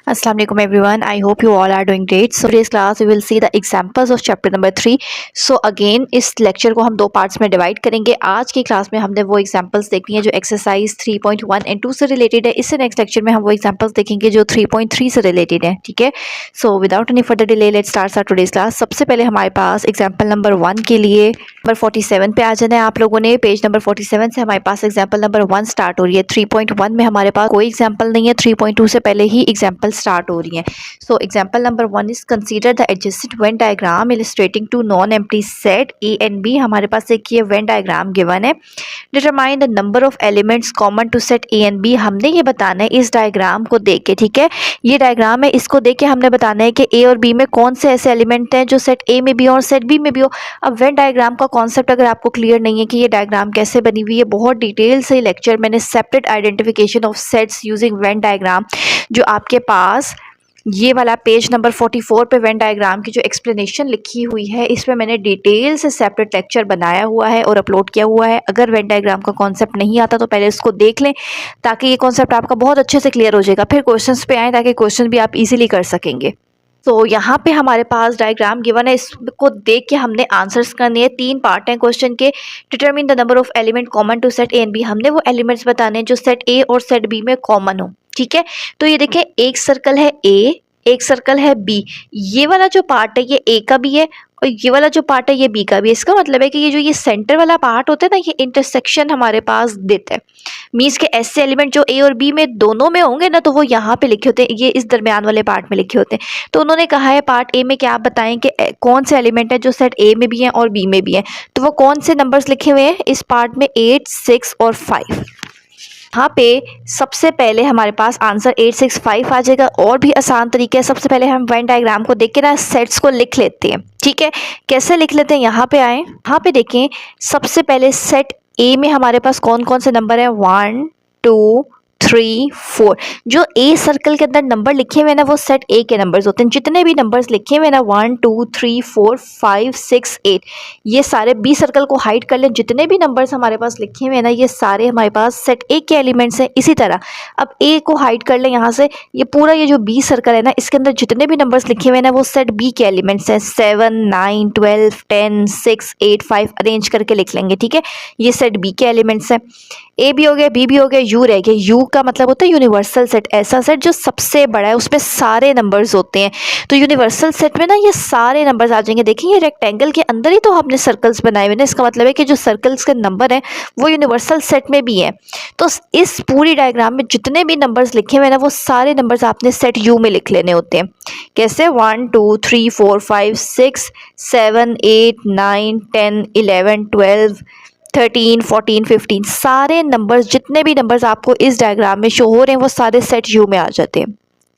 Assalamu alaikum everyone. I hope you all are doing great. So today's class we will see the examples of chapter number 3. So again इस lecture को हम दो parts में divide करेंगे. आज की class में हमने वो examples देखनी है जो exercise 3.1 and 2 से related है. इससे next lecture में हम वो examples देखेंगे जो 3.3 से related है. ठीक है. So without any further delay let's start our today's class. सबसे पहले हमारे पास example number 1 के लिए नंबर 47 पे आ जाना है आप लोगों ने. पेज नंबर 47 से हमारे पास एग्जाम्पल नंबर 1 स्टार्ट हो रही है. 3.1 में हमारे पास कोई एग्जाम्पल नहीं है. 3.2 से पहले ही एग्जाम्पल स्टार्ट हो रही है. So example number 1 is consider the adjacent Venn diagram illustrating two non empty set A and B. हमारे पास एक ये वेन डायग्राम गिवन है. Determine the number of elements common to set A and B. हमने ये बताना है इस डायग्राम को देख के. ठीक है, ये डायग्राम है, इसको देख के हमने बताना है कि ए और बी में कौन से ऐसे एलिमेंट हैं जो सेट ए में भी हो और सेट बी में भी हो. अब वेन डायग्राम का कॉन्सेप्ट अगर आपको क्लियर नहीं है कि ये डायग्राम कैसे बनी हुई है, बहुत डिटेल से लेक्चर मैंने separate identification of sets using Venn diagram जो आपके पास ये वाला पेज नंबर 44 पे वेन डायग्राम की जो एक्सप्लेनेशन लिखी हुई है इसमें मैंने डिटेल से सेपरेट लेक्चर बनाया हुआ है और अपलोड किया हुआ है. अगर वेन डायग्राम का कॉन्सेप्ट नहीं आता तो पहले इसको देख लें ताकि ये कॉन्सेप्ट आपका बहुत अच्छे से क्लियर हो जाएगा. फिर क्वेश्चंस पे आए ताकि क्वेश्चन भी आप इजीली कर सकेंगे. तो यहाँ पे हमारे पास डायग्राम गिवन है, इसको देख के हमने आंसर्स करने हैं. 3 पार्ट हैं क्वेश्चन के. Determine the number of element common to set A and B. हमने वो एलिमेंट्स बताने हैं जो सेट ए और सेट बी में कॉमन हो. ठीक है, तो ये देखें एक सर्कल है ए, एक सर्कल है बी. ये वाला जो पार्ट है ये ए का भी है और ये वाला जो पार्ट है ये बी का भी है. इसका मतलब है कि ये जो ये सेंटर वाला पार्ट होता है ना, ये इंटरसेक्शन हमारे पास देता है. मीन्स के ऐसे एलिमेंट जो ए और बी में दोनों में होंगे ना तो वो यहाँ पे लिखे होते हैं, ये इस दरमियान वाले पार्ट में लिखे होते हैं. तो उन्होंने कहा है पार्ट ए में कि आप बताएं कि कौन से एलिमेंट है जो सेट ए में भी हैं और बी में भी हैं. तो वो कौन से नंबर्स लिखे हुए हैं इस पार्ट में? 8, 6 और 5. यहाँ पे सबसे पहले हमारे पास आंसर 8, 6, 5 आ जाएगा. और भी आसान तरीके है, सबसे पहले हम वेन डायग्राम को देख के ना सेट्स को लिख लेते हैं. ठीक है, कैसे लिख लेते हैं? यहाँ पे आए, यहाँ पे देखें सबसे पहले सेट ए में हमारे पास कौन कौन से नंबर है? 1, 2, 3, 4. जो ए सर्कल के अंदर नंबर लिखे हुए हैं ना वो सेट ए के नंबर्स होते हैं. जितने भी नंबर्स लिखे हुए हैं ना 1, 2, 3, 4, 5, 6, 8 ये सारे बी सर्कल को हाइड कर लें. जितने भी नंबर्स हमारे पास लिखे हुए हैं ना ये सारे हमारे पास सेट ए के एलिमेंट्स हैं. इसी तरह अब ए को हाइड कर लें यहाँ से. ये पूरा ये जो बी सर्कल है ना इसके अंदर जितने भी नंबर्स लिखे हुए हैं ना वो सेट बी के एलिमेंट्स हैं. 7, 9, 12, 10, 6, 8, 5 अरेंज करके लिख लेंगे. ठीक है, ये सेट बी के एलिमेंट्स हैं. ए भी हो गया, बी भी हो गया, यू रह गया. यू का मतलब होता है यूनिवर्सल सेट, ऐसा सेट जो सबसे बड़ा है उसमें सारे नंबर्स होते हैं. तो यूनिवर्सल सेट में ना ये सारे नंबर्स आ जाएंगे. देखिए ये रेक्टेंगल के अंदर ही तो हमने सर्कल्स बनाए हुए हैं. इसका मतलब है कि जो सर्कल्स के नंबर हैं वो यूनिवर्सल सेट में भी हैं. तो इस पूरी डायग्राम में जितने भी नंबर्स लिखे हुए हैं ना वो सारे नंबर्स आपने सेट यू में लिख लेने होते हैं. कैसे? 1, 2, 3, 4, 5, 6, 7, 8, 9, 10, 11, 12, 13, 14, 15 सारे नंबर्स जितने भी नंबर्स आपको इस डायग्राम में शो हो रहे हैं वो सारे सेट यू में आ जाते हैं.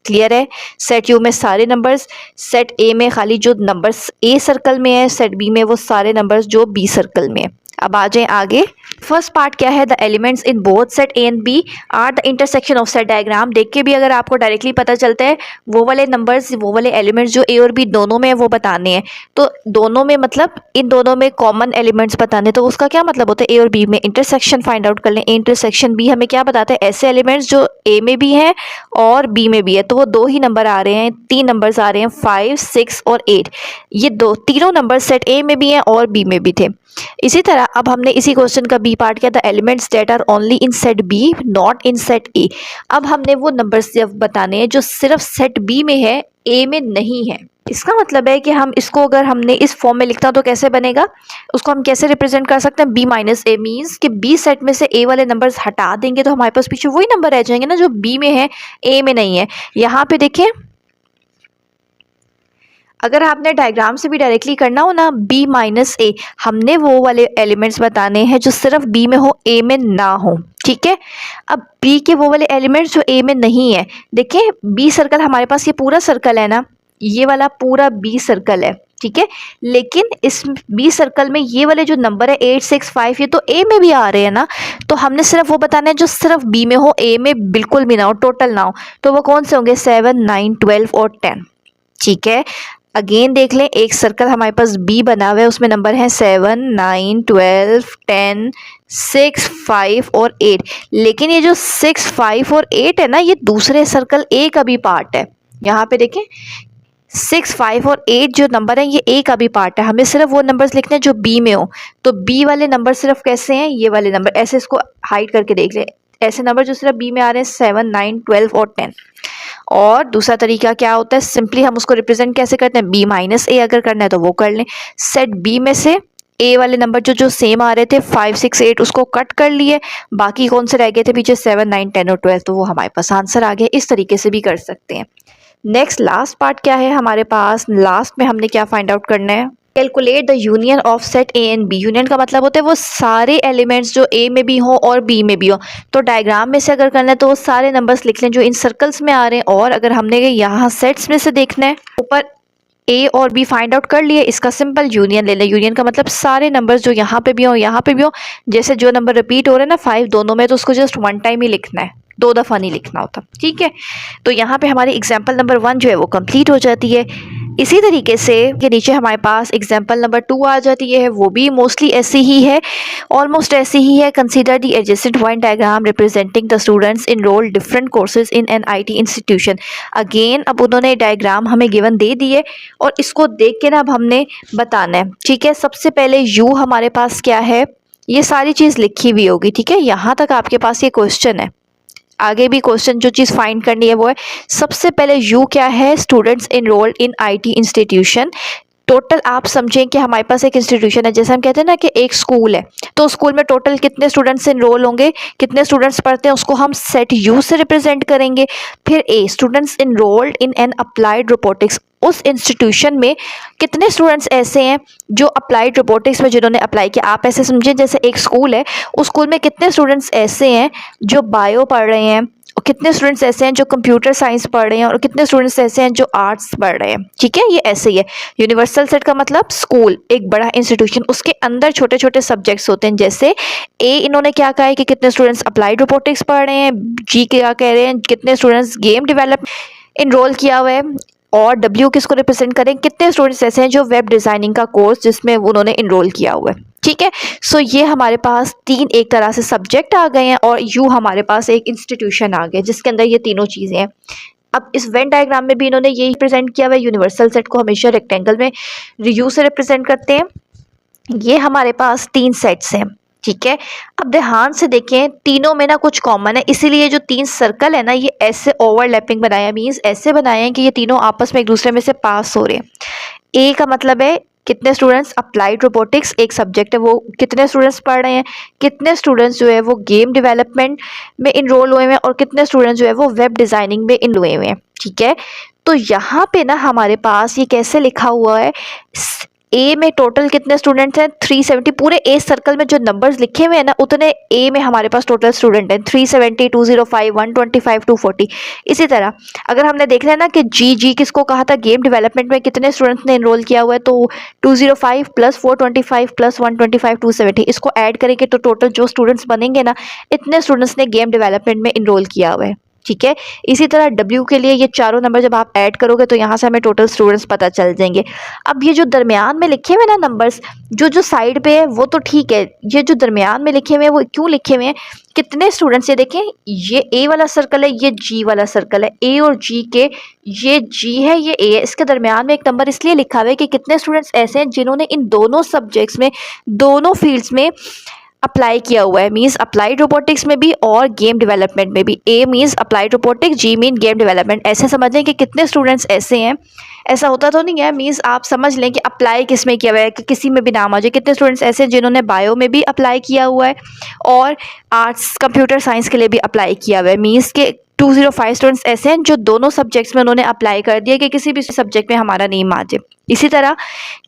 क्लियर है? सेट यू में सारे नंबर्स, सेट ए में खाली जो नंबर्स ए सर्कल में है, सेट बी में वो सारे नंबर्स जो बी सर्कल में है. अब आ जाएं आगे. फर्स्ट पार्ट क्या है? The elements in both set A and B are the intersection of set. Diagram देख के भी अगर आपको डायरेक्टली पता चलता है वो वाले नंबर्स, वो वाले एलिमेंट्स जो ए और बी दोनों में है वो बताने हैं. तो दोनों में मतलब इन दोनों में कॉमन एलिमेंट्स बताने. तो उसका क्या मतलब होता है? ए और बी में इंटरसेक्शन फाइंड आउट कर लें. ए इंटरसेक्शन बी हमें क्या बताता है? ऐसे एलिमेंट्स जो ए में भी हैं और बी में भी है. तो वो दो ही नंबर आ रहे हैं, 3 नंबर्स आ रहे हैं, 5, 6 और 8. ये तीनों नंबर सेट ए में भी हैं और बी में भी थे. इसी तरह अब हमने इसी क्वेश्चन का बी पार्ट किया. The elements that are only in set B not in set A. अब हमने वो नंबर्स जब बताने हैं जो सिर्फ सेट बी में है, ए में नहीं है. इसका मतलब है कि हम इसको अगर हमने इस फॉर्म में लिखता तो कैसे बनेगा? उसको हम कैसे रिप्रेजेंट कर सकते हैं? बी माइनस ए. मीन्स कि बी सेट में से ए वाले नंबर्स हटा देंगे तो हमारे पास पीछे वही नंबर रह जाएंगे ना जो बी में है, ए में नहीं है. यहाँ पे देखें, अगर आपने डायग्राम से भी डायरेक्टली करना हो ना, बी माइनस ए, हमने वो वाले एलिमेंट्स बताने हैं जो सिर्फ बी में हो, ए में ना हो. ठीक है, अब बी के वो वाले एलिमेंट्स जो ए में नहीं है. देखें बी सर्कल हमारे पास ये पूरा सर्कल है ना, ये वाला पूरा बी सर्कल है. ठीक है, लेकिन इस बी सर्कल में ये वाले जो नंबर है 8, 6, 5 ये तो ए में भी आ रहे हैं ना. तो हमने सिर्फ वो बताना है जो सिर्फ बी में हो, ए में बिल्कुल भी ना हो, टोटल ना हो. तो वो कौन से होंगे? 7, 9, 12 और 10. ठीक है, अगेन देख लें, एक सर्कल हमारे पास बी बना हुआ है, उसमें नंबर है 7, 9, 12, 10, 6, 5 और 8। लेकिन ये जो 6, 5 और 8 है ना, ये दूसरे सर्कल ए का भी पार्ट है। यहाँ पे देखें 6, 5 और 8 जो नंबर है ये ए का भी पार्ट है। हमें सिर्फ वो नंबर्स लिखने हैं जो बी में हो। तो बी वाले नंबर सिर्फ कैसे हैं, ये वाले नंबर, ऐसे इसको हाइड करके देख लें। ऐसे नंबर जो सिर्फ बी में आ रहे हैं 7, 9, 12 और 10। और दूसरा तरीका क्या होता है, सिंपली हम उसको रिप्रेजेंट कैसे करते हैं, बी माइनस ए अगर करना है तो वो कर लें। सेट बी में से ए वाले नंबर जो सेम आ रहे थे 5, 6, 8 उसको कट कर लिए, बाकी कौन से रह गए थे पीछे 7, 9, 10 और 12, तो वो हमारे पास आंसर आ गया। इस तरीके से भी कर सकते हैं। नेक्स्ट लास्ट पार्ट क्या है हमारे पास, लास्ट में हमने क्या फाइंड आउट करना है, calculate the union of set A and B. Union का मतलब होता है वो सारे एलिमेंट्स जो ए में भी हो और बी में भी हो। तो डायग्राम में से अगर करना है तो वो सारे नंबर्स लिख लें जो इन सर्कल्स में आ रहे हैं, और अगर हमने यहाँ सेट्स में से देखना है, ऊपर ए और बी फाइंड आउट कर लिए, इसका सिंपल यूनियन ले लें। यूनियन का मतलब सारे नंबर्स जो यहाँ पे भी हो यहाँ पे भी हो, जैसे जो नंबर रिपीट हो रहे हैं ना 5 दोनों में, तो उसको जस्ट 1 टाइम ही लिखना है, 2 दफ़ा नहीं लिखना होता, ठीक है। तो यहाँ पे हमारी एग्जाम्पल नंबर 1 जो है वो कंप्लीट हो जाती है। इसी तरीके से के नीचे हमारे पास एग्जाम्पल नंबर 2 आ जाती है, वो भी मोस्टली ऐसी ही है, ऑलमोस्ट ऐसी ही है। Consider the adjacent point diagram representing the students enrol different courses in an IT institution. Again अब उन्होंने डायग्राम हमें गिवन दे दी है और इसको देख के ना अब हमने बताना है, ठीक है। सबसे पहले यू हमारे पास क्या है, ये सारी चीज़ लिखी हुई होगी, ठीक है। यहाँ तक आपके पास ये क्वेश्चन है, आगे भी क्वेश्चन जो चीज़ फाइंड करनी है वो है, सबसे पहले यू क्या है, students enrolled in IT institution. Total आप समझें कि हमारे पास एक इंस्टीट्यूशन है, जैसे हम कहते हैं ना कि एक स्कूल है, तो स्कूल में टोटल कितने स्टूडेंट्स इनरोल होंगे, कितने स्टूडेंट्स पढ़ते हैं, उसको हम सेट यू से रिप्रेजेंट करेंगे। फिर A, students enrolled in an applied robotics, उस इंस्टीट्यूशन में कितने स्टूडेंट्स ऐसे हैं जो अप्लाइड रोबोटिक्स में जिन्होंने अप्लाई किया। आप ऐसे समझें जैसे एक स्कूल है, उस स्कूल में कितने स्टूडेंट्स ऐसे हैं जो बायो पढ़ रहे हैं, और कितने स्टूडेंट्स ऐसे हैं जो कंप्यूटर साइंस पढ़ रहे हैं, और कितने स्टूडेंट्स ऐसे हैं जो आर्ट्स पढ़ रहे हैं, ठीक है। ये ऐसे ही है। यूनिवर्सल सेट का मतलब स्कूल, एक बड़ा इंस्टीट्यूशन, उसके अंदर छोटे छोटे सब्जेक्ट्स होते हैं। जैसे ए इन्होंने क्या कहा है कि कितने स्टूडेंट्स अप्लाइड रोबोटिक्स पढ़ रहे हैं, जी क्या कह रहे हैं कितने स्टूडेंट्स गेम डेवलप इनरोल किया हुआ है, और डब्ल्यू किसको रिप्रेजेंट करें, कितने स्टूडेंट्स ऐसे हैं जो वेब डिज़ाइनिंग का कोर्स जिसमें उन्होंने इनरोल किया हुआ है, ठीक है। सो ये हमारे पास 3 एक तरह से सब्जेक्ट आ गए हैं, और यू हमारे पास एक इंस्टीट्यूशन आ गया जिसके अंदर ये तीनों चीज़ें हैं। अब इस वेन डायग्राम में भी इन्होंने यही प्रेजेंट किया हुआ है, यूनिवर्सल सेट को हमेशा रेक्टेंगल में यू से रिप्रेजेंट करते हैं। ये हमारे पास 3 सेट्स हैं, ठीक है। अब ध्यान से देखें, तीनों में ना कुछ कॉमन है, इसीलिए जो 3 सर्कल है ना ये ऐसे ओवरलैपिंग बनाया, मीन्स ऐसे बनाए हैं कि ये तीनों आपस में एक दूसरे में से पास हो रहे हैं। ए का मतलब है कितने स्टूडेंट्स अप्लाइड रोबोटिक्स एक सब्जेक्ट है, वो कितने स्टूडेंट्स पढ़ रहे हैं, कितने स्टूडेंट्स जो है वो गेम डेवलपमेंट में इनरोल हुए हैं, और कितने स्टूडेंट्स जो है वो वेब डिज़ाइनिंग में इनरोल हुए हैं, ठीक है। तो यहाँ पे ना हमारे पास ये कैसे लिखा हुआ है, ए में टोटल कितने स्टूडेंट्स हैं 370, पूरे ए सर्कल में जो नंबर्स लिखे हुए हैं ना उतने ए में हमारे पास टोटल स्टूडेंट हैं 370, 205, 125, 240। इसी तरह अगर हमने देखना है ना कि जी किसको कहा था, गेम डेवलपमेंट में कितने स्टूडेंट्स ने इनरोल किया हुआ है, तो 205 प्लस 425 प्लस 125 270, इसको ऐड करेंगे तो टोटल जो स्टूडेंट्स बनेंगे ना इतने स्टूडेंट्स ने गेम डेवलपमेंट में इनरोल किया हुआ है, ठीक है। इसी तरह W के लिए ये चारों नंबर जब आप ऐड करोगे तो यहाँ से हमें टोटल स्टूडेंट्स पता चल जाएंगे। अब ये जो दरमियान में लिखे हुए ना नंबर्स, जो साइड पे है वो तो ठीक है, ये जो दरमियान में लिखे हुए हैं वो क्यों लिखे हुए हैं, कितने स्टूडेंट्स, ये देखें ये A वाला सर्कल है, ये G वाला सर्कल है, A और G के, ये G है ये A है, इसके दरमियान में एक नंबर इसलिए लिखा हुआ है कि कितने स्टूडेंट्स ऐसे हैं जिन्होंने इन दोनों सब्जेक्ट्स में, दोनों फील्ड्स में अप्लाई किया हुआ है, मीन्स अप्लाइड रोबोटिक्स में भी और गेम डेवलपमेंट में भी। ए means applied robotics, G mean game development. ऐसे समझें कि कितने स्टूडेंट्स ऐसे हैं, ऐसा होता तो नहीं है, मीन्स आप समझ लें कि अप्लाई किस में किया हुआ है, कि किसी में भी नाम आ जाए। कितने स्टूडेंट्स ऐसे हैं जिन्होंने बायो में भी अप्लाई किया हुआ है और आर्ट्स कंप्यूटर साइंस के लिए भी अप्लाई किया हुआ है, मीन्स के 205 स्टूडेंट्स ऐसे हैं जो दोनों सब्जेक्ट्स में उन्होंने अप्लाई कर दिया कि किसी भी सब्जेक्ट में हमारा नेम आ जाए। इसी तरह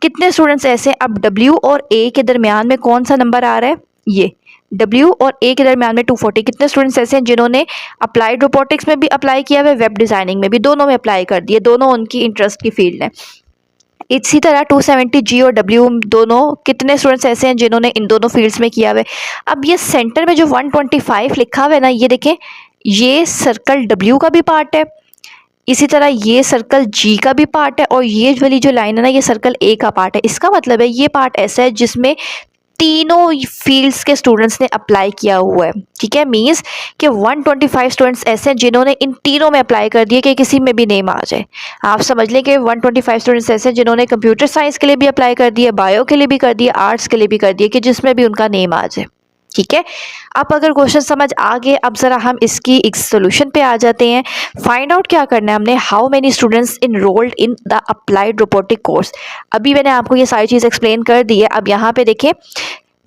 कितने स्टूडेंट्स ऐसे हैं, अब W और A के दरमियान में कौन सा नंबर आ रहा है, ये W और A के दरमियान में 240, कितने स्टूडेंट्स ऐसे हैं जिन्होंने अप्लाइड रोबोटिक्स में भी अप्लाई किया हुआ है, वेब डिज़ाइनिंग में भी, दोनों में अप्लाई कर दिए, दोनों उनकी इंटरेस्ट की फील्ड है। इसी तरह 270 G और W दोनों, कितने स्टूडेंट्स ऐसे हैं जिन्होंने इन दोनों फील्ड्स में किया हुआ है। अब ये सेंटर में जो 125 लिखा हुआ है ना, ये देखें, ये सर्कल W का भी पार्ट है, इसी तरह ये सर्कल जी का भी पार्ट है और ये वाली जो लाइन है ना, ये सर्कल ए का पार्ट है। इसका मतलब है ये पार्ट ऐसा है जिसमें तीनों फील्ड्स के स्टूडेंट्स ने अप्लाई किया हुआ है। ठीक है, मींस कि 125 स्टूडेंट्स ऐसे हैं जिन्होंने इन तीनों में अप्लाई कर दिए कि किसी में भी नेम आ जाए। आप समझ लें कि 125 स्टूडेंट्स ऐसे हैं जिन्होंने कंप्यूटर साइंस के लिए भी अप्लाई कर दिया, बायो के लिए भी कर दिया, आर्ट्स के लिए भी कर दिया, कि जिसमें भी उनका नेम आ जाए। ठीक है, अब अगर क्वेश्चन समझ आ गए, अब ज़रा हम इसकी एक सोल्यूशन पे आ जाते हैं। फाइंड आउट क्या करना है हमने, how many students enrolled in the applied robotic course. अभी मैंने आपको ये सारी चीज़ एक्सप्लेन कर दी है। अब यहाँ पे देखें,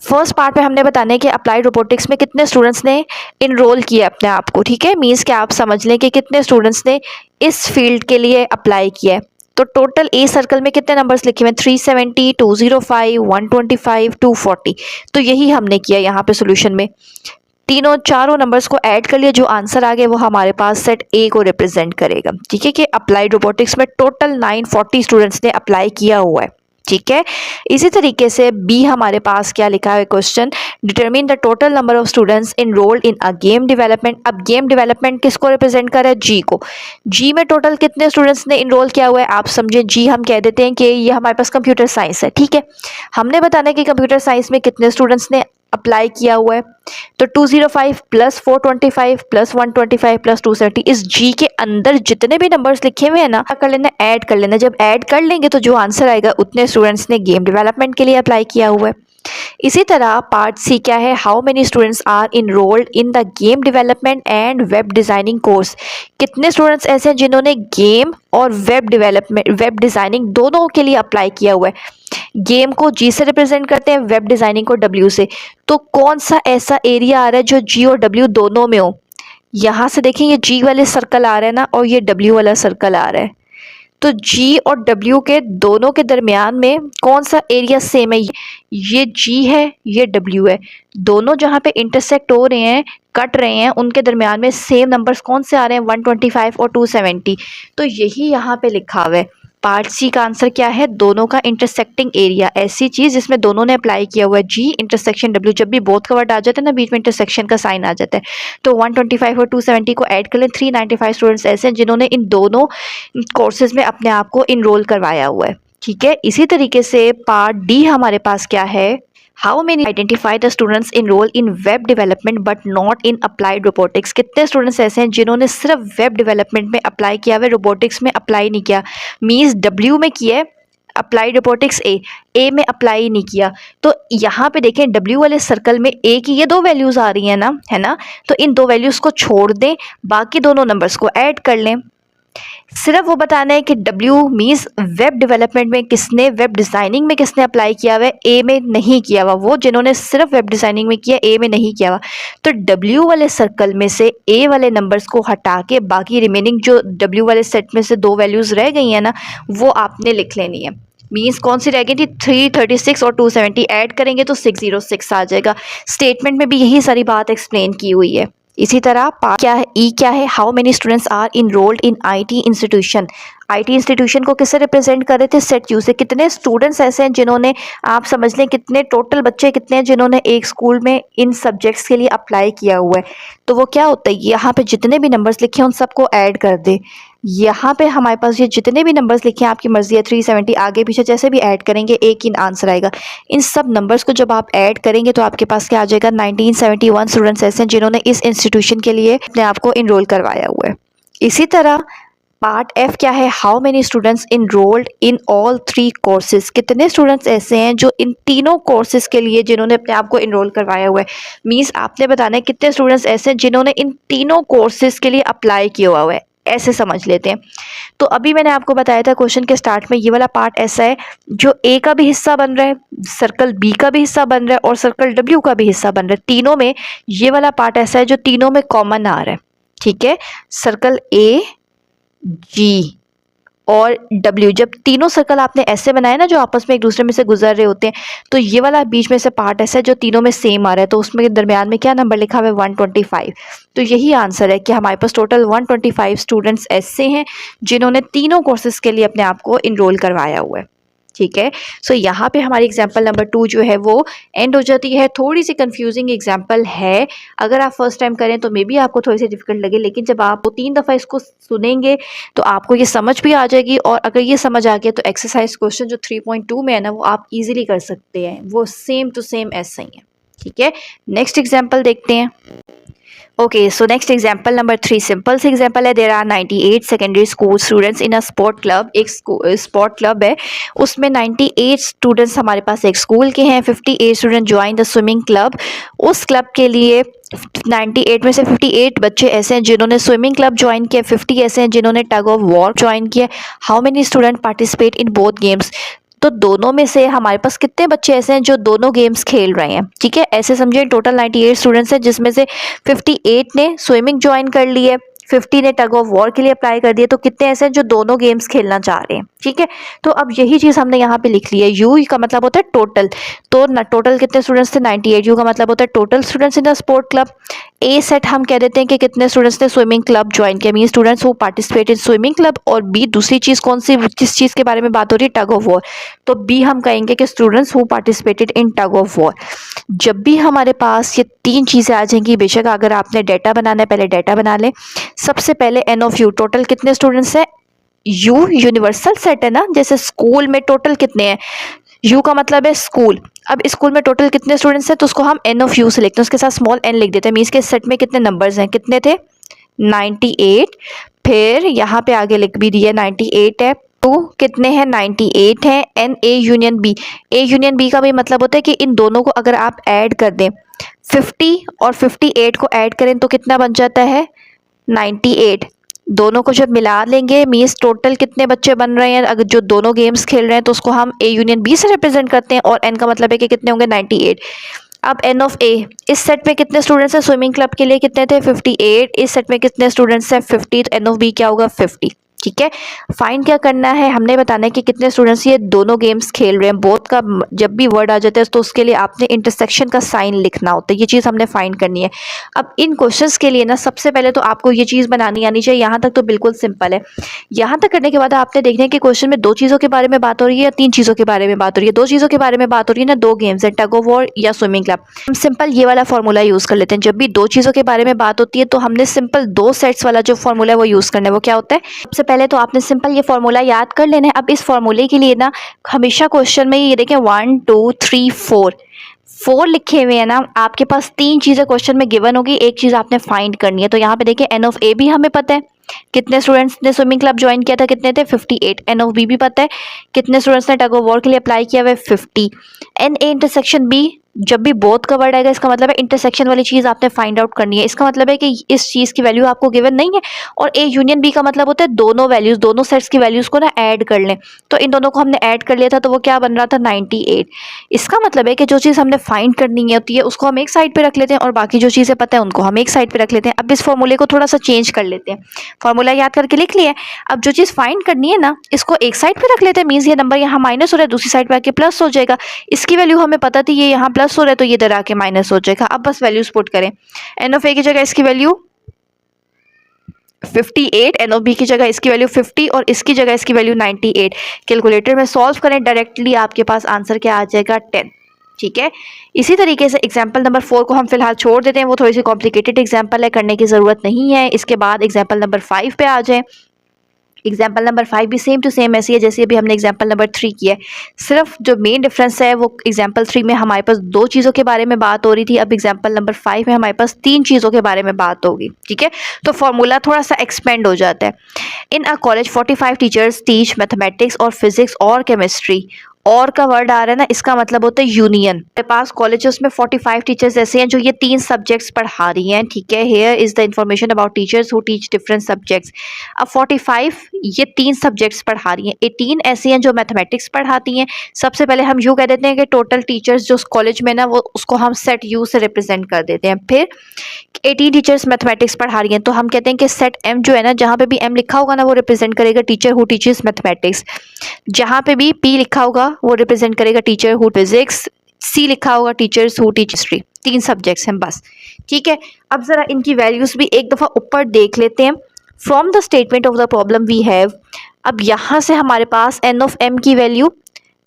फर्स्ट पार्ट पे हमने बताना है कि अप्लाइड रोबोटिक्स में कितने स्टूडेंट्स ने इनरोल किया अपने आप को। ठीक है, मीन्स कि आप समझ लें कि कितने स्टूडेंट्स ने इस फील्ड के लिए अप्लाई किया है। तो टोटल ए सर्कल में कितने नंबर्स लिखे हुए हैं, 370, 205, 125, 240। तो यही हमने किया यहाँ पे सोल्यूशन में। तीनों चारों नंबर्स को ऐड कर लिया, जो आंसर आ गया वो हमारे पास सेट ए को रिप्रेजेंट करेगा। ठीक है, कि अप्लाइड रोबोटिक्स में टोटल 940 स्टूडेंट्स ने अप्लाई किया हुआ है। ठीक है, इसी तरीके से बी हमारे पास क्या लिखा है question, determine the total number of students enrolled in a game development. अब गेम डेवलपमेंट किसको रिप्रेजेंट कर रहा है, जी को। जी में टोटल कितने स्टूडेंट्स ने इनरोल किया हुआ है, आप समझे, जी हम कह देते हैं कि ये हमारे पास कंप्यूटर साइंस है। ठीक है, हमने बताना है कि कंप्यूटर साइंस में कितने स्टूडेंट्स ने अप्लाई किया हुआ है। तो 205 प्लस 425 प्लस 125 प्लस 270, इस जी के अंदर जितने भी नंबर्स लिखे हुए हैं ना, कर लेना, ऐड कर लेना। जब ऐड कर लेंगे तो जो आंसर आएगा उतने स्टूडेंट्स ने गेम डेवलपमेंट के लिए अप्लाई किया हुआ है। इसी तरह पार्ट सी क्या है, how many students are enrolled in the game development and web designing course. कितने स्टूडेंट्स ऐसे हैं जिन्होंने गेम और वेब डेवलपमेंट, वेब डिज़ाइनिंग दोनों के लिए अप्लाई किया हुआ है। गेम को जी से रिप्रेजेंट करते हैं, वेब डिज़ाइनिंग को डब्ल्यू से। तो कौन सा ऐसा एरिया आ रहा है जो जी और डब्ल्यू दोनों में हो। यहाँ से देखें, ये जी वाले सर्कल आ रहा है ना, और ये डब्ल्यू वाला सर्कल आ रहा है। तो जी और डब्ल्यू के दोनों के दरमियान में कौन सा एरिया सेम है, ये जी है, ये डब्ल्यू है। दोनों जहाँ पे इंटरसेक्ट हो रहे हैं, कट रहे हैं, उनके दरमियान में सेम नंबर्स कौन से आ रहे हैं, 125 और 270। तो यही यहाँ पे लिखा हुआ है। पार्ट सी का आंसर क्या है, दोनों का इंटरसेक्टिंग एरिया, ऐसी चीज़ जिसमें दोनों ने अप्लाई किया हुआ है, जी इंटरसेक्शन डब्ल्यू। जब भी बोथ का वर्ड आ जाता है ना, बीच में इंटरसेक्शन का साइन आ जाता है। तो 125 और 270 को ऐड कर लें, 395 स्टूडेंट्स ऐसे हैं जिन्होंने इन दोनों कोर्सेज में अपने आप को इनरोल करवाया हुआ है। ठीक है, इसी तरीके से पार्ट डी हमारे पास क्या है, how many identify the students enrol in web development but not in applied robotics. कितने स्टूडेंट्स ऐसे हैं जिन्होंने सिर्फ वेब डेवलपमेंट में अप्लाई किया हुआ, रोबोटिक्स में अप्लाई नहीं किया। मीन्स डब्ल्यू में किया है अप्लाइड रोबोटिक्स, ए में अप्लाई नहीं किया। तो यहाँ पे देखें, डब्ल्यू वाले सर्कल में ए की ये दो वैल्यूज़ आ रही हैं ना, है ना। तो इन दो वैल्यूज़ को छोड़ दें, बाकी दोनों नंबर्स को ऐड कर लें। सिर्फ वो बताना है कि W मीन्स वेब डेवलपमेंट में किसने, वेब डिज़ाइनिंग में किसने अप्लाई किया हुआ है, ए में नहीं किया हुआ। वो जिन्होंने सिर्फ वेब डिज़ाइनिंग में किया, ए में नहीं किया हुआ। तो W वाले सर्कल में से ए वाले नंबर्स को हटा के बाकी रिमेनिंग जो W वाले सेट में से दो वैल्यूज़ रह गई हैं ना, वो आपने लिख लेनी है। मीन्स कौन सी रह गई थी, 336 और 270 ऐड करेंगे तो 606 आ जाएगा। स्टेटमेंट में भी यही सारी बात एक्सप्लेन की हुई है। इसी तरह पार्ट क्या है, ई क्या है, how many students are enrolled in IT institution. IT institution को किससे रिप्रेजेंट कर रहे थे, सेट यू से। कितने स्टूडेंट्स ऐसे हैं जिन्होंने, आप समझ लें कितने टोटल बच्चे कितने हैं जिन्होंने एक स्कूल में इन सब्जेक्ट्स के लिए अप्लाई किया हुआ है। तो वो क्या होता है, यहाँ पे जितने भी नंबर्स लिखे हैं उन सबको ऐड कर दे। यहाँ पे हमारे पास ये जितने भी नंबर्स लिखे हैं, आपकी मर्जी है, 370 आगे पीछे जैसे भी ऐड करेंगे एक ही आंसर आएगा। इन सब नंबर्स को जब आप ऐड करेंगे तो आपके पास क्या आ जाएगा, 1971 स्टूडेंट्स ऐसे हैं जिन्होंने इस इंस्टीट्यूशन के लिए अपने आप को इनरोल करवाया हुआ है। इसी तरह पार्ट एफ क्या है, how many students enrolled in all 3 courses. कितने स्टूडेंट्स ऐसे हैं जो इन तीनों कोर्सेज के लिए जिन्होंने अपने आप को इनरोल करवाया हुआ है। मीन्स आपने बताना है कितने स्टूडेंट्स ऐसे हैं जिन्होंने इन तीनों कोर्सेज के लिए अप्लाई किया हुआ है, ऐसे समझ लेते हैं। तो अभी मैंने आपको बताया था क्वेश्चन के स्टार्ट में, ये वाला पार्ट ऐसा है जो ए का भी हिस्सा बन रहा है, सर्कल बी का भी हिस्सा बन रहा है और सर्कल डब्ल्यू का भी हिस्सा बन रहा है। तीनों में ये वाला पार्ट ऐसा है जो तीनों में कॉमन आ रहा है। ठीक है, सर्कल ए, जी और डब्ल्यू, जब तीनों सर्कल आपने ऐसे बनाए ना जो आपस में एक दूसरे में से गुजर रहे होते हैं, तो ये वाला बीच में से पार्ट ऐसा है जो तीनों में सेम आ रहा है। तो उसमें दरमियान में क्या नंबर लिखा हुआ है, 125। तो यही आंसर है कि हमारे पास टोटल 125 स्टूडेंट्स ऐसे हैं जिन्होंने तीनों कोर्सेज के लिए अपने आप को इनरोल करवाया हुआ है। ठीक है। सो यहाँ पे हमारी एग्जाम्पल नंबर 2 जो है वो एंड हो जाती है। थोड़ी सी कंफ्यूजिंग एग्जाम्पल है, अगर आप फर्स्ट टाइम करें तो मे बी आपको थोड़ी सी डिफिकल्ट लगे, लेकिन जब आप 2-3 दफ़ा इसको सुनेंगे तो आपको ये समझ भी आ जाएगी। और अगर ये समझ आ गया तो एक्सरसाइज क्वेश्चन जो 3.2 में है ना वो आप इजीली कर सकते हैं, वो सेम टू सेम ऐसा ही है। ठीक है, नेक्स्ट एग्जाम्पल देखते हैं। Okay, so next example number 3 simple सी एग्जाम्पल है। There are 98 secondary school students in a sport club. एक स्पोर्ट क्लब है, उसमें 98 स्टूडेंट्स हमारे पास एक स्कूल के हैं। 58 student join the swimming club. उस क्लब के लिए 98 में से 58 बच्चे ऐसे हैं जिन्होंने स्विमिंग क्लब ज्वाइन किया, 50 ऐसे हैं जिन्होंने टग ऑफ वॉर ज्वाइन किया। How many student participate in both games. तो दोनों में से हमारे पास कितने बच्चे ऐसे हैं जो दोनों गेम्स खेल रहे हैं। ठीक है, ऐसे समझिए टोटल 98 स्टूडेंट्स हैं, जिसमें से 58 ने स्विमिंग ज्वाइन कर ली है, 50 ने टग ऑफ वॉर के लिए अप्लाई कर दिया। तो कितने ऐसे हैं जो दोनों गेम्स खेलना चाह रहे हैं। ठीक है, तो अब यही चीज़ हमने यहाँ पे लिख ली है। यू का मतलब होता है टोटल, तो टोटल कितने स्टूडेंट्स थे 98। यू का मतलब होता है total students in the sport club. A set हम कह देते हैं कि कितने स्टूडेंट्स ने स्विमिंग क्लब ज्वाइन किया, mean students who participate in swimming club. और बी दूसरी चीज़ कौन सी, किस चीज़ के बारे में बात हो रही है, टग ऑफ वॉर। तो बी हम कहेंगे कि students who participated in tug of war. जब भी हमारे पास ये 3 चीज़ें आ जाएंगी, बेशक अगर आपने डाटा बनाना है पहले डाटा बना लें। सबसे पहले एन ऑफ यू, टोटल कितने स्टूडेंट्स हैं। यू यूनिवर्सल सेट है ना, जैसे स्कूल में टोटल कितने हैं, यू का मतलब है स्कूल। अब स्कूल में टोटल कितने स्टूडेंट्स हैं तो उसको हम एन ऑफ यू से लिखते हैं, उसके साथ स्मॉल एन लिख देते हैं। मीन्स के सेट में कितने नंबर्स हैं, कितने थे 98। फिर यहाँ पे आगे लिख भी दिया 98 है। टू कितने हैं 98 हैं। N A union B, A union B का भी मतलब होता है कि इन दोनों को अगर आप ऐड कर दें, 50 और 58 को ऐड करें तो कितना बन जाता है 98। दोनों को जब मिला लेंगे मीन्स टोटल कितने बच्चे बन रहे हैं, अगर जो दोनों गेम्स खेल रहे हैं तो उसको हम ए यूनियन बी से रिप्रेजेंट करते हैं। और एन का मतलब है कि कितने होंगे 98। अब एन ऑफ ए, इस सेट में कितने स्टूडेंट्स हैं, स्विमिंग क्लब के लिए कितने थे 58। इस सेट में कितने स्टूडेंट्स हैं 50, तो एन ऑफ बी क्या होगा 50। ठीक है, फाइंड क्या करना है, हमने बताना है कि कितने स्टूडेंट्स ये दोनों गेम्स खेल रहे हैं। बोथ का जब भी वर्ड आ जाता है तो उसके लिए आपने इंटरसेक्शन का साइन लिखना होता है, ये चीज़ हमने फाइंड करनी है। अब इन क्वेश्चंस के लिए ना सबसे पहले तो आपको ये चीज़ बनानी आनी चाहिए। यहाँ तक तो बिल्कुल सिंपल है। यहाँ तक करने के बाद आपने देखना है कि क्वेश्चन में 2 चीज़ों के बारे में बात हो रही है या 3 चीज़ों के बारे में बात हो रही है। 2 चीज़ों के बारे में बात हो रही है ना, 2 गेम्स है, टग ऑफ वॉर या स्विमिंग क्लब। हम सिंपल ये वाला फॉर्मूला यूज़ कर लेते हैं। जब भी 2 चीज़ों के बारे में बात होती है तो हमने सिंपल 2 सेट्स वाला जो फॉर्मूला है वो यूज़ करना है। वो क्या होता है, सबसे पहले तो आपने सिंपल ये फॉर्मूला याद कर लेना है। अब इस फॉर्मूले के लिए ना हमेशा क्वेश्चन में ये देखें 1 2 3 4 लिखे हुए हैं ना, आपके पास 3 चीज़ें क्वेश्चन में गिवन होगी, एक चीज़ आपने फाइंड करनी है। तो यहाँ पे देखिए एन ऑफ ए भी हमें पता है, कितने स्टूडेंट्स ने स्विमिंग क्लब ज्वाइन किया था, कितने थे 58। एन ऑफ बी भी पता है, कितने स्टूडेंट्स ने टग ऑफ वॉर के लिए अप्लाई किया हुआ है 50। एन ए इंटरसेक्शन बी, जब भी बोथ का वर्ड आएगा इसका मतलब है इंटरसेक्शन वाली चीज़ आपने फाइंड आउट करनी है। इसका मतलब है कि इस चीज़ की वैल्यू आपको गिवन नहीं है। और ए यूनियन बी का मतलब होता है दोनों वैल्यूज़, दोनों सेट्स की वैल्यूज़ को ना ऐड कर लें। तो इन दोनों को हमने ऐड कर लिया था तो वो क्या बन रहा था 98। इसका मतलब है कि जो चीज़ हमने फाइंड करनी होती है उसको हम एक साइड पर रख लेते हैं और बाकी जो चीज़ें पता है उनको हम एक साइड पर रख लेते हैं। अब इस फॉर्मूले को थोड़ा सा चेंज कर लेते हैं। फॉर्मूला याद करके लिख लिया, अब जो चीज़ फाइंड करनी है ना इसको एक साइड पे रख लेते हैं। मीन्स ये नंबर यहाँ माइनस हो रहा है, दूसरी साइड पे आके प्लस हो जाएगा। इसकी वैल्यू हमें पता थी ये यहाँ प्लस हो रहा है तो ये इधर आके माइनस हो जाएगा। अब बस वैल्यूज पुट करें, एन ऑफ ए की जगह इसकी वैल्यू 58, एन ऑफ बी की जगह इसकी वैल्यू 50 और इसकी जगह इसकी वैल्यू 98। कैलकुलेटर में सॉल्व करें, डायरेक्टली आपके पास आंसर क्या आ जाएगा 10। ठीक है, इसी तरीके से एग्जाम्पल नंबर 4 को हम फिलहाल छोड़ देते हैं, वो थोड़ी सी कॉम्प्लिकेटेड एग्जाम्पल है, करने की ज़रूरत नहीं है। इसके बाद एग्जाम्पल नंबर 5 पे आ जाए। एग्जाम्पल नंबर 5 भी सेम टू सेम ऐसी है जैसे अभी हमने एग्जाम्पल नंबर 3 किया है। सिर्फ जो मेन डिफरेंस है वो एग्जाम्पल 3 में हमारे पास 2 चीज़ों के बारे में बात हो रही थी, अब एग्जाम्पल नंबर 5 में हमारे पास 3 चीज़ों के बारे में बात होगी। ठीक है, तो फॉर्मूला थोड़ा सा एक्सपेंड हो जाता है। इन अ कॉलेज 45 टीचर्स टीच मैथमेटिक्स और फिजिक्स और केमिस्ट्री। और का वर्ड आ रहा है ना, इसका मतलब होता है यूनियन। मेरे पास कॉलेज है उसमें 45 टीचर्स ऐसे हैं जो ये 3 सब्जेक्ट्स पढ़ा रही हैं। ठीक है, here is the information about teachers who teach different subjects. अब 45 ये 3 सब्जेक्ट्स पढ़ा रही हैं, 18 ऐसी हैं जो मैथमेटिक्स पढ़ाती हैं। सबसे पहले हम यूँ कह देते हैं कि टोटल टीचर्स जो कॉलेज में ना वो उसको हम सेट यू से रिप्रेजेंट कर देते हैं। फिर 18 टीचर्स मैथमेटिक्स पढ़ा रही हैं तो हम कहते हैं कि सेट एम जो है ना, जहाँ पे भी एम लिखा होगा ना वो रिप्रेजेंट करेगा टीचर हु टीचर्स मैथमेटिक्स। जहाँ पे भी पी लिखा होगा वो रिप्रेजेंट करेगा टीचर हु फिजिक्स। सी लिखा होगा teachers who teach history. 3 subjects हैं बस। ठीक है, अब जरा इनकी वैल्यूज भी एक दफ़ा ऊपर देख लेते हैं। From the statement of the problem we have, अब यहाँ से हमारे पास एन ऑफ एम की वैल्यू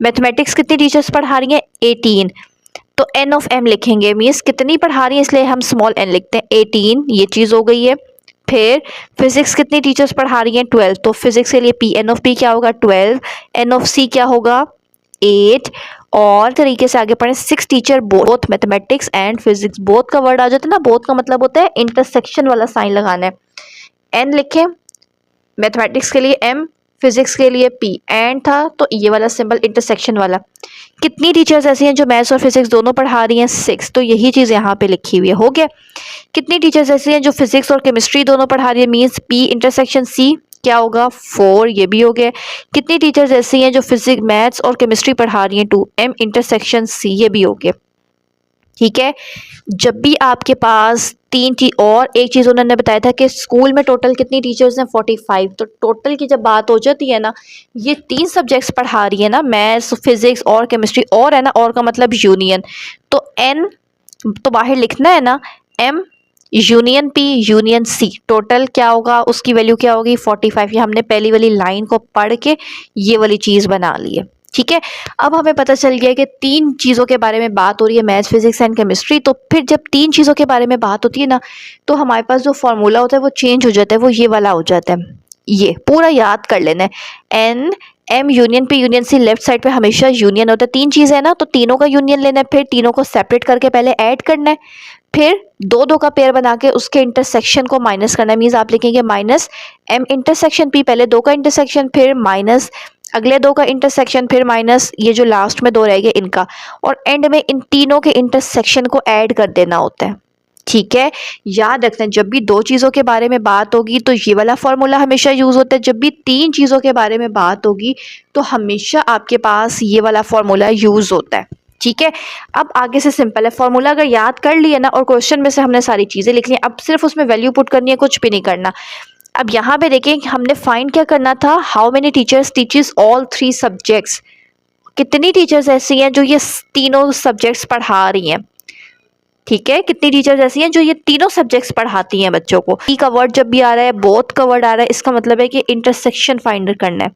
मैथमेटिक्स कितनी टीचर्स पढ़ा रही हैं 18, तो n ऑफ m लिखेंगे, मीन्स कितनी पढ़ा रही हैं इसलिए हम स्मॉल n लिखते हैं 18, ये चीज़ हो गई है। फिर फिजिक्स कितनी टीचर्स पढ़ा रही हैं 12, तो फिजिक्स के लिए p n ऑफ p क्या होगा 12, n ऑफ c क्या होगा 8, और तरीके से आगे पढ़ें 6 teacher both mathematics and physics, both का वर्ड आ जाता है ना, बोथ का मतलब होता है इंटरसेक्शन वाला साइन लगाना है। n लिखें, मैथमेटिक्स के लिए m, फिजिक्स के लिए p, एंड था तो ये वाला सिंबल इंटरसेक्शन वाला। कितनी टीचर्स ऐसी हैं जो मैथ्स और फिजिक्स दोनों पढ़ा रही हैं 6, तो यही चीज़ यहाँ पे लिखी हुई है, हो गया। कितनी टीचर्स ऐसी हैं जो फिजिक्स और केमिस्ट्री दोनों पढ़ा रही है, मीन्स p इंटरसेक्शन c क्या होगा 4, ये भी हो गया। कितनी टीचर्स ऐसी हैं जो फिजिक्स मैथ्स और केमिस्ट्री पढ़ा रही हैं 2, m इंटरसेक्शन c, ये भी हो गया। ठीक है, जब भी आपके पास और एक चीज़ उन्होंने बताया था कि स्कूल में टोटल कितनी टीचर्स हैं 45, तो टोटल की जब बात हो जाती है ना, ये 3 सब्जेक्ट्स पढ़ा रही है ना, मैथ्स फिजिक्स और केमिस्ट्री, और है ना, और का मतलब यूनियन, तो n तो बाहर लिखना है ना, m union p union c, total क्या होगा, उसकी वैल्यू क्या होगी 45। ये हमने पहली वाली लाइन को पढ़ के ये वाली चीज़ बना ली है। ठीक है, अब हमें पता चल गया कि 3 चीज़ों के बारे में बात हो रही है, मैथ्स फिजिक्स एंड केमिस्ट्री। तो फिर जब 3 चीज़ों के बारे में बात होती है ना, तो हमारे पास जो फॉर्मूला होता है वो चेंज हो जाता है, वो ये वाला हो जाता है। ये पूरा याद कर लेना है, एन एम यूनियन पे यूनियन सी, लेफ्ट साइड पे हमेशा यूनियन होता है। 3 चीज़ें है ना, तो तीनों का यूनियन लेना है, फिर तीनों को सेपरेट करके पहले ऐड करना है, फिर 2 का पेयर बना के उसके इंटरसेक्शन को माइनस करना है। मीन्स आप लिखेंगे माइनस एम इंटरसेक्शन पी, पहले 2 का इंटरसेक्शन, फिर माइनस अगले 2 का इंटरसेक्शन, फिर माइनस ये जो लास्ट में 2 रहेंगे इनका, और एंड में इन तीनों के इंटरसेक्शन को ऐड कर देना होता है। ठीक है, याद रखना जब भी 2 चीज़ों के बारे में बात होगी तो ये वाला फॉर्मूला हमेशा यूज़ होता है, जब भी 3 चीज़ों के बारे में बात होगी तो हमेशा आपके पास ये वाला फॉर्मूला यूज़ होता है। ठीक है, अब आगे से सिंपल है, फॉर्मूला अगर याद कर लिया ना और क्वेश्चन में से हमने सारी चीज़ें लिख ली, अब सिर्फ उसमें वैल्यू पुट करनी है, कुछ भी नहीं करना। अब यहाँ पे देखें हमने फाइंड क्या करना था, how many teachers teaches all 3 subjects, कितनी टीचर्स ऐसी हैं जो ये तीनों सब्जेक्ट्स पढ़ा रही हैं। ठीक है, कितनी टीचर्स ऐसी हैं जो ये तीनों सब्जेक्ट्स पढ़ाती हैं बच्चों को। ई का वर्ड जब भी आ रहा है, बोथ का वर्ड आ रहा है, इसका मतलब है कि इंटरसेक्शन फाइंड करना है।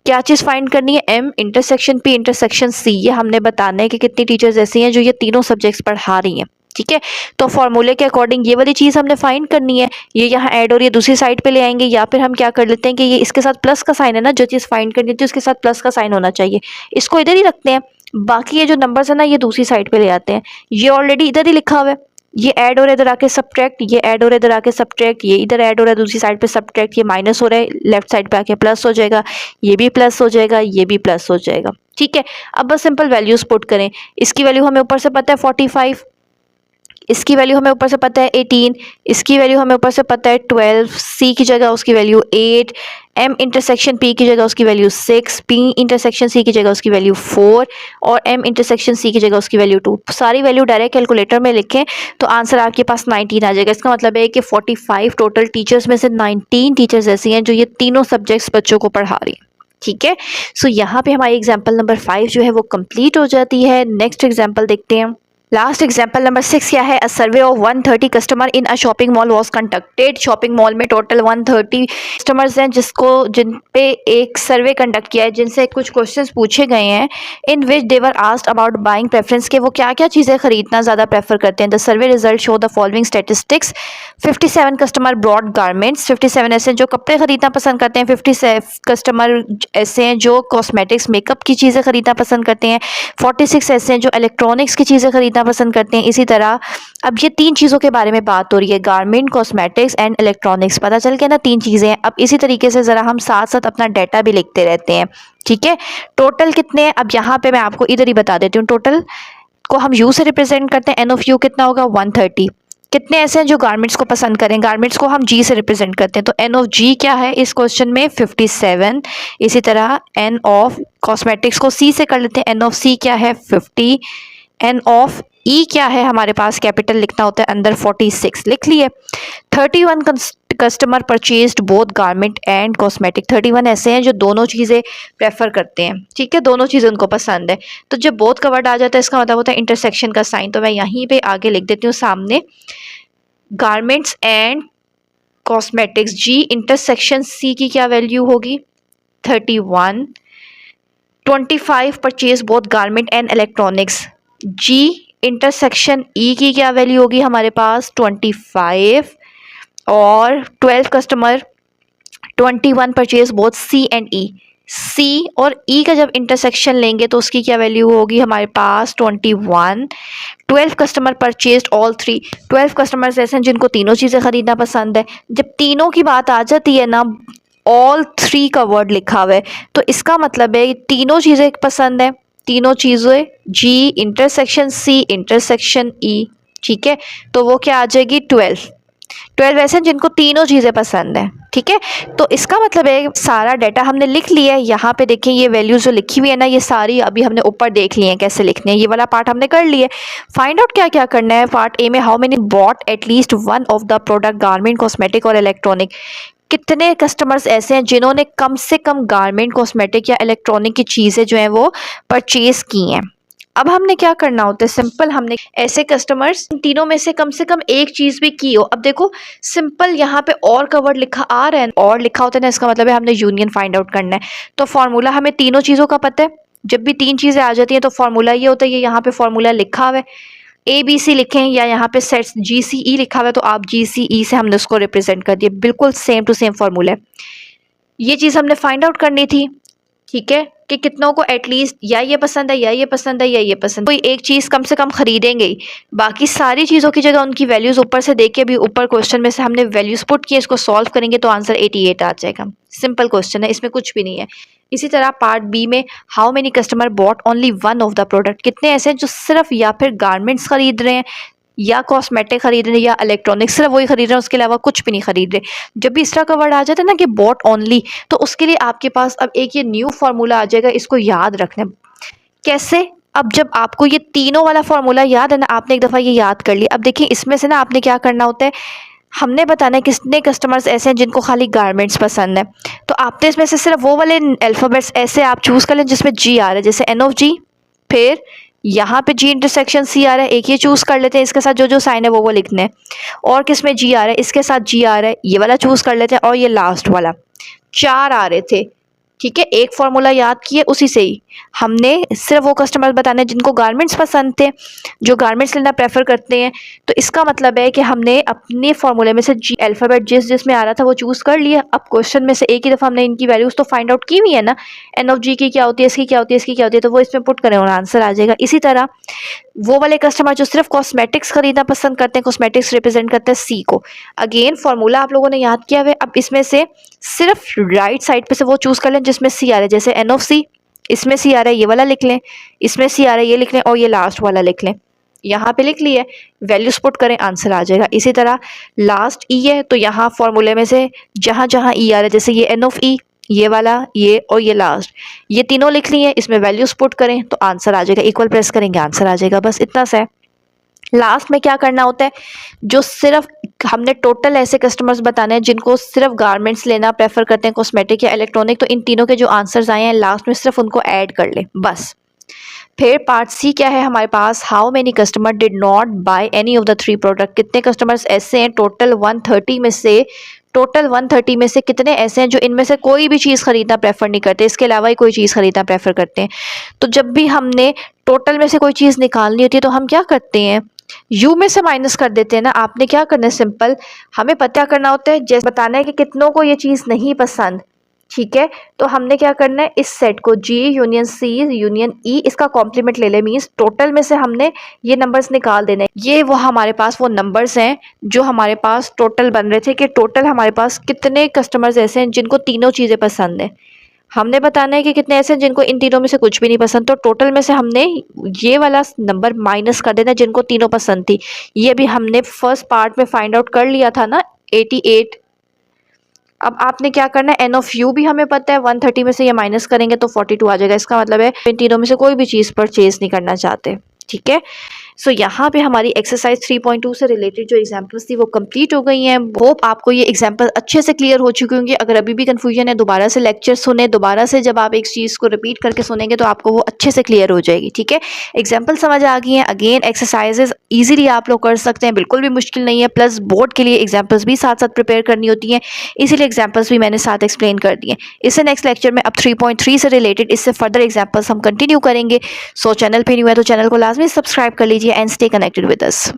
क्या चीज़ फाइंड करनी है, M intersection P intersection C, ये हमने बताना है कि कितनी टीचर्स ऐसी हैं जो ये तीनों सब्जेक्ट्स पढ़ा रही हैं। ठीक है, तो फॉर्मूले के अकॉर्डिंग ये वाली चीज़ हमने फाइंड करनी है, ये यहाँ ऐड और ये दूसरी साइड पे ले आएंगे, या फिर हम क्या कर लेते हैं कि ये इसके साथ प्लस का साइन है ना, जो चीज़ फाइंड करनी थी उसके साथ प्लस का साइन होना चाहिए, इसको इधर ही रखते हैं। बाकी ये जो नंबर्स है ना ये दूसरी साइड पे ले आते हैं, ये ऑलरेडी इधर ही लिखा हुआ है, ये ऐड हो रहा है इधर आके सब्ट्रैक्ट, ये ऐड हो रहा है इधर आके सब्ट्रैक्ट, ये इधर ऐड हो रहा है दूसरी साइड पे सब्ट्रैक्ट, ये माइनस हो रहा है लेफ्ट साइड पे आके प्लस हो जाएगा, ये भी प्लस हो जाएगा, ये भी प्लस हो जाएगा। ठीक है, अब बस सिंपल वैल्यूज पुट करें, इसकी वैल्यू हमें ऊपर से पता है 45, इसकी वैल्यू हमें ऊपर से पता है 18, इसकी वैल्यू हमें ऊपर से पता है 12, सी की जगह उसकी वैल्यू 8, एम इंटरसेक्शन पी की जगह उसकी वैल्यू 6, पी इंटरसेक्शन सी की जगह उसकी वैल्यू 4, और एम इंटरसेक्शन सी की जगह उसकी वैल्यू 2। सारी वैल्यू डायरेक्ट कैलकुलेटर में लिखें तो आंसर आपके पास 19 आ जाएगा। इसका मतलब है कि 45 टोटल टीचर्स में से 19 टीचर्स ऐसी हैं जो ये तीनों सब्जेक्ट्स बच्चों को पढ़ा रही हैं। ठीक है, सो यहाँ पे हमारी एग्जाम्पल नंबर 5 जो है वो कंप्लीट हो जाती है। नेक्स्ट एग्जाम्पल देखते हैं। लास्ट एग्जाम्पल नंबर 6 क्या है, a survey of 130 customer in a shopping mall was conducted. Shopping mall में टोटल 130 कस्टमर्स हैं जिन पे एक सर्वे कंडक्ट किया है, जिनसे कुछ क्वेश्चंस पूछे गए हैं, in which they were asked about buying preference, के वो क्या क्या चीज़ें खरीदना ज़्यादा प्रेफर करते हैं। The survey result show the following statistics, 57 customer brought garments, 57 ऐसे हैं जो कपड़े खरीदना पसंद करते हैं, 57 कस्टमर ऐसे हैं जो कॉस्मेटिक्स मेकअप की चीज़ें खरीदना पसंद करते हैं, 46 ऐसे हैं जो इलेक्ट्रॉनिक्स की चीज़ें खरीदना पसंद करते हैं। इसी तरह अब ये 3 चीज़ों के बारे में बात हो रही है, गारमेंट, कॉस्मेटिक्स एंड इलेक्ट्रॉनिक्स। पता चल गया ना 3 चीज़ें हैं। अब इसी तरीके से ज़रा हम साथ साथ अपना डाटा भी लिखते रहते हैं। ठीक है, टोटल कितने हैं, अब यहाँ पे मैं आपको इधर ही बता देती हूँ। टोटल को हम यू से रिप्रेजेंट करते हैं, एन ऑफ यू कितना होगा 130। कितने ऐसे हैं जो गारमेंट्स को पसंद करें, गारमेंट्स को हम जी से रिप्रेजेंट करते हैं, तो एन ऑफ जी क्या है इस क्वेश्चन में 57। इसी तरह एन ऑफ कॉस्मेटिक्स को सी से कर लेते हैं, एन ऑफ सी क्या है 50। एन ऑफ ई क्या है हमारे पास कैपिटल लिखना होता है अंदर 46 लिख लिए। 31 customer purchased both garment and cosmetic, 31 ऐसे हैं जो दोनों चीज़ें प्रेफर करते हैं। ठीक है, दोनों चीज़ें उनको पसंद है। तो जब बोथ का वर्ड आ जाता है इसका मतलब होता है इंटरसेक्शन का साइन, तो मैं यहीं पे आगे लिख देती हूँ सामने garments and cosmetics, G intersection C की क्या वैल्यू होगी 31, 25 purchase both garment and electronics. G intersection E की क्या वैल्यू होगी हमारे पास 25, और 12 customer 21 purchase both C and E. C और ई का जब इंटरसेक्शन लेंगे तो उसकी क्या वैल्यू होगी हमारे पास 21। 12 customer purchase all three. 12 customers ऐसे हैं जिनको तीनों चीज़ें खरीदना पसंद है। जब तीनों की बात आ जाती है ना, ऑल थ्री का वर्ड लिखा हुआ है, तो इसका मतलब है तीनों चीज़ें पसंद है। तीनों चीज़ें जी इंटरसेक्शन सी इंटरसेक्शन ई, ठीक है, तो वो क्या आ जाएगी 12 ऐसे हैं जिनको तीनों चीज़ें पसंद है, ठीक है। तो इसका मतलब है सारा डाटा हमने लिख लिया है। यहाँ पे देखें ये वैल्यूज जो लिखी हुई है ना, ये सारी अभी हमने ऊपर देख ली हैं कैसे लिखने हैं। ये वाला पार्ट हमने कर लिया है। फाइंड आउट क्या क्या करना है पार्ट ए में, how many bought at least one of the product garment cosmetic और इलेक्ट्रॉनिक। कितने कस्टमर्स ऐसे हैं जिन्होंने कम से कम गारमेंट कॉस्मेटिक या इलेक्ट्रॉनिक की चीज़ें जो हैं वो परचेज की हैं। अब हमने क्या करना होता है, सिंपल हमने ऐसे कस्टमर्स तीनों में से कम एक चीज़ भी की हो। अब देखो सिंपल यहाँ पे और का वर्ड लिखा आ रहा है और लिखा होता है ना, इसका मतलब है हमने यूनियन फाइंड आउट करना है। तो फॉर्मूला हमें तीनों चीज़ों का पता है। जब भी तीन चीज़ें आ जाती हैं तो फॉर्मूला ये होता है, ये यहाँ पे फॉर्मूला लिखा हुआ है ABC लिखें या यहाँ पे सेट GCE लिखा हुआ है, तो आप GCE से हमने उसको रिप्रेजेंट कर दिया। बिल्कुल सेम टू सेम फॉर्मूला है। ये चीज़ हमने फाइंड आउट करनी थी, ठीक है, कि कितनों को एटलीस्ट या ये पसंद है या ये पसंद है या ये पसंद। कोई एक चीज़ कम से कम खरीदेंगे ही, बाकी सारी चीज़ों की जगह उनकी वैल्यूज ऊपर से देख के भी ऊपर क्वेश्चन में से हमने वैल्यूज पुट किए, इसको सॉल्व करेंगे तो आंसर 88 आ जाएगा। सिंपल क्वेश्चन है, इसमें कुछ भी नहीं है। इसी तरह पार्ट बी में how many customer bought only one of the product. कितने ऐसे हैं जो सिर्फ या फिर गारमेंट्स खरीद रहे हैं या कॉस्मेटिक खरीद रहे हैं या इलेक्ट्रॉनिक्स, सिर्फ वही खरीद रहे हैं, उसके अलावा कुछ भी नहीं खरीद रहे। जब भी इस तरह का वर्ड आ जाता है ना कि बॉट ओनली, तो उसके लिए आपके पास अब एक ये न्यू फार्मूला आ जाएगा। इसको याद रखना कैसे। अब जब आपको ये तीनों वाला फार्मूला याद है ना, आपने एक दफ़ा ये याद कर लिया। अब देखिए इसमें से ना आपने क्या करना होता है, हमने बताना है कितने कस्टमर्स ऐसे हैं जिनको खाली गारमेंट्स पसंद है। तो आपने इसमें से सिर्फ वो वाले अल्फ़ाबेट्स ऐसे आप चूज़ कर लें जिसमें जी आ रहा है, जैसे एन ऑफ जी, फिर यहाँ पे जी इंटरसेक्शन सी आ रहा है, एक ये चूज़ कर लेते हैं, इसके साथ जो जो साइन है वो लिखने हैं। और किस में जी आ रहा है, इसके साथ जी आ रहा है, ये वाला चूज़ कर लेते हैं। और ये लास्ट वाला, 4 आ रहे थे, ठीक है। एक फार्मूला याद किए, उसी से ही हमने सिर्फ वो कस्टमर बताने जिनको गारमेंट्स पसंद थे, जो गारमेंट्स लेना प्रेफर करते हैं। तो इसका मतलब है कि हमने अपने फार्मूले में से जी अल्फ़ाबेट जिसमें आ रहा था वो चूज़ कर लिया। अब क्वेश्चन में से एक ही दफ़ा हमने इनकी वैल्यूज़ तो फाइंड आउट की हुई है ना, एन ऑफ जी की क्या होती है, इसकी क्या होती है, इसकी क्या होती है, तो वो इसमें पुट करें और आंसर आ जाएगा। इसी तरह वो वाले कस्टमर जो सिर्फ कॉस्मेटिक्स खरीदना पसंद करते हैं, कॉस्मेटिक्स रिप्रेजेंट करते हैं सी को। अगेन फार्मूला आप लोगों ने याद किया हुआ है। अब इसमें से सिर्फ राइट साइड पे से वो चूज़ कर लें जिसमें सी आ रहा है, जैसे एन ऑफ सी, इसमें सी आ रहा है ये वाला लिख लें, इसमें सी आ रहा है ये लिख लें, और ये लास्ट वाला लिख लें। यहाँ पे लिख लिए, वैल्यूज पुट करें, आंसर आ जाएगा। इसी तरह लास्ट ई है, तो यहाँ फॉर्मूले में से जहाँ जहाँ ई आ रहा है, जैसे ये एन ऑफ ई, ये वाला, ये और ये लास्ट, ये तीनों लिख लिए, इसमें वैल्यूज पुट करें तो आंसर आ जाएगा। इक्वल प्रेस करेंगे, आंसर आ जाएगा। बस इतना सा है। लास्ट में क्या करना होता है, जो सिर्फ हमने टोटल ऐसे कस्टमर्स बताने हैं जिनको सिर्फ गारमेंट्स लेना प्रेफर करते हैं, कॉस्मेटिक या इलेक्ट्रॉनिक, तो इन तीनों के जो आंसर्स आए हैं लास्ट में सिर्फ उनको ऐड कर ले बस। फिर पार्ट सी क्या है हमारे पास, how many customer did not buy any of the three product. कितने कस्टमर्स ऐसे हैं टोटल 130 में से कितने ऐसे हैं जो इनमें से कोई भी चीज़ खरीदना प्रेफर नहीं करते, इसके अलावा ही कोई चीज़ खरीदना प्रेफर करते हैं। तो जब भी हमने टोटल में से कोई चीज़ निकालनी होती है तो हम क्या करते हैं, यू में से माइनस कर देते हैं ना। आपने क्या करना है, सिंपल हमें पता करना होता है, जैसे बताना है कि कितनों को ये चीज़ नहीं पसंद, ठीक है। तो हमने क्या करना है, इस सेट को जी यूनियन सी यूनियन ई, इसका कॉम्प्लीमेंट ले ले, मीन्स टोटल में से हमने ये नंबर्स निकाल देने। ये वो हमारे पास वो नंबर्स हैं जो हमारे पास टोटल बन रहे थे कि टोटल हमारे पास कितने कस्टमर्स ऐसे हैं जिनको तीनों चीज़ें पसंद हैं। हमने बताना है कि कितने ऐसे हैं जिनको इन तीनों में से कुछ भी नहीं पसंद, तो टोटल में से हमने ये वाला नंबर माइनस कर देना जिनको तीनों पसंद थी। ये भी हमने फर्स्ट पार्ट में फाइंड आउट कर लिया था ना, 88। अब आपने क्या करना है, एन ऑफ यू भी हमें पता है, 130 में से ये माइनस करेंगे तो 42 आ जाएगा। इसका मतलब है इन तीनों में से कोई भी चीज़ परचेज नहीं करना चाहते, ठीक है। सो यहाँ पे हमारी एक्सरसाइज 3.2 से रिलेटेड जो एग्जांपल्स थी वो कंप्लीट हो गई हैं। होप आपको ये एग्जांपल अच्छे से क्लियर हो चुके होंगे। अगर अभी भी कंफ्यूजन है दोबारा से लेक्चर सुने, दोबारा से जब आप एक चीज़ को रिपीट करके सुनेंगे तो आपको वो अच्छे से क्लियर हो जाएगी। ठीक है, एग्जाम्पल समझ आ गई हैं। अगेन एक्सरसाइजेज ईजिली आप लोग कर सकते हैं, बिल्कुल भी मुश्किल नहीं है। प्लस बोर्ड के लिए एग्जाम्पल्स भी साथ साथ प्रिपेयर करनी होती हैं, इसीलिए एग्जाम्पल्स भी मैंने साथ एक्सप्लेन कर दिए। इससे नेक्स्ट लेक्चर में अब 3.3 से रिलेटेड इससे फर्दर एग्जाम्पल्स हम कंटिन्यू करेंगे। सो चैनल पे न्यू है तो चैनल को लाजमी सब्सक्राइब कर लीजिए and stay connected with us.